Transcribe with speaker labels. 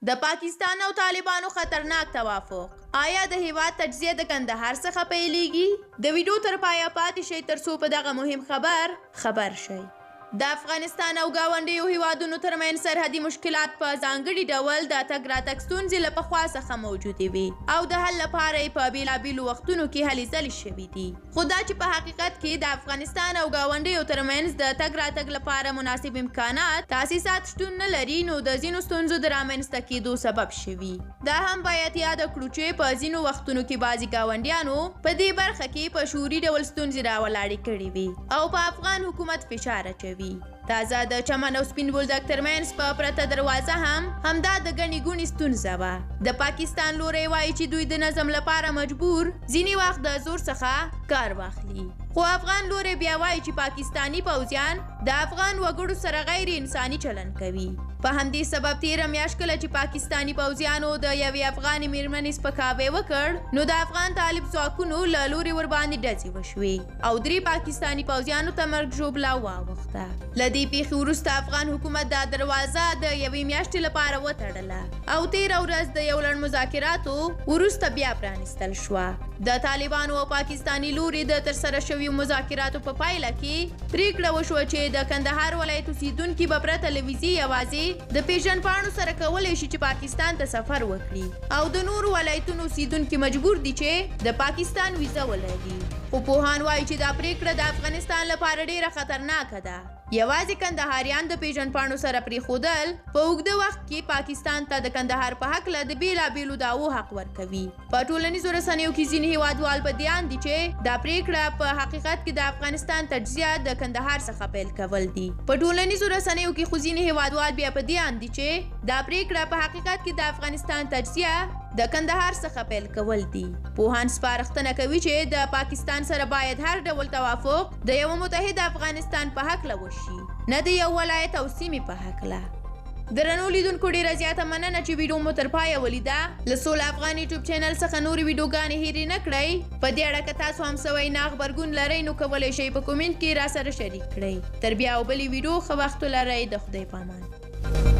Speaker 1: د پاکستان او طالبانو خطرناک توافق آیا د هیواد تجزیه د کندهار څخه پیلیږي؟ د ویډیو تر پایه پاتې شئ ترڅو په دغه مهم خبر شئ. د افغانستان او ګاونډیو هیوادونو ترمنځ سرحدي مشکلات په ځانګړي ډول د تګ راتګ ستونزې له پخوا څخه موجودې وي او د حل لپاره یې په بېلابېلو وختونو کې هلې ځلې شوي دي. خو دا چې په حقیقت کې د افغانستان او ګاونډیو ترمنځ د تګ راتګ لپاره مناسب امکانات تاسیسات شتون نه لري، نو د ځینو ستونزو د رامنځته کېدو سبب شوي. دا هم باید یاد کړو چې په ځینو وختونو کې بعضې ګاونډیانو په دې برخه کې په شعوري ډول ستونزې راولاړې کړې وي او په افغان حکومت فشار اچوي. تازه د چمن او سپین بولدک ترمنځ په پرته دروازه همدا د ګڼې ګوڼې ستونزه وه. د پاکستان لوری وایي چې دوی د نظم لپاره مجبور ځینې وخت د زور څخه کار واخلي، خو افغان لوری بیا وایي چې پاکستانی پوځیان د افغان وګړو سره غیر انساني چلند کوي. په همدې سبب تیره میاشت کله چې پاکستانی پوځیانو د یوې افغانې میرمنې سپکاوی وکړ، نو د افغان طالب ځواکونو له لوري ورباندې ډزې وشوې او 3 پاکستانی پوځیانو ته مرګ ژوبله واوښته. له دې پیښې وروسته افغان حکومت دا دروازه د یوې میاشتې لپاره وتړله او تیره ورځ د یو لړ مذاکراتو وروسته بیا پرانیستل شوه. د طالبانو او پاکستانی لوري د ترسره شویو مذاکراتو په پایله کې پریکړه وشوه چې د کندهار ولایت اوسیدونکي به پرته له ویزې یوازې د پیژندپاڼو سره کولی شي چې پاکستان ته سفر وکړي او د نورو ولایتونو اوسیدونکي مجبور دي چې د پاکستان ویزه ولري. خو پوهان وایي چې دا پریکړه د افغانستان لپاره ډیره خطرناکه ده. یوازې کندهاریان د پیژندپاڼو سره پرېښودل په اوږده وخت کې پاکستان ته د کندهار په هکله د بېلابېلو دعوو حق ورکوي. په ټولنیزو رسنیو کې ځینې هیوادوال په دې اند دي چې دا پریکړه په حقیقت کې د افغانستان تجزیه د کندهار څخه پیل کول دي. په ټولنیزو رسنیو کې خو ځینې هیوادوال بیا په دې اند دي چې دا پریکړه په حقیقت کې د افغانستان تجزیه د کندهار څخه پیل کول دي. پوهان سپارښتنه کوي چې د پاکستان سره باید هر ډول توافق د یو متحد افغانستان په هکله وشي، نه د یو ولایت او سیمې په هکله. درنو لیدونکو ډیره زیاته مننه چې ویډیو مو تر پایه ولیده. له سوله افغان یوټیوب چینل څخه نورې ویډیوګانې هیرې نه کړئ. په دې اړه که تاسو هم څه وینا غبرګون لرئ نو کولی شئ په کومنټ کې راسره شریک کړئ. تر بیا او بلې ویډیو ښه وخت ولرئ. د خدای په امان.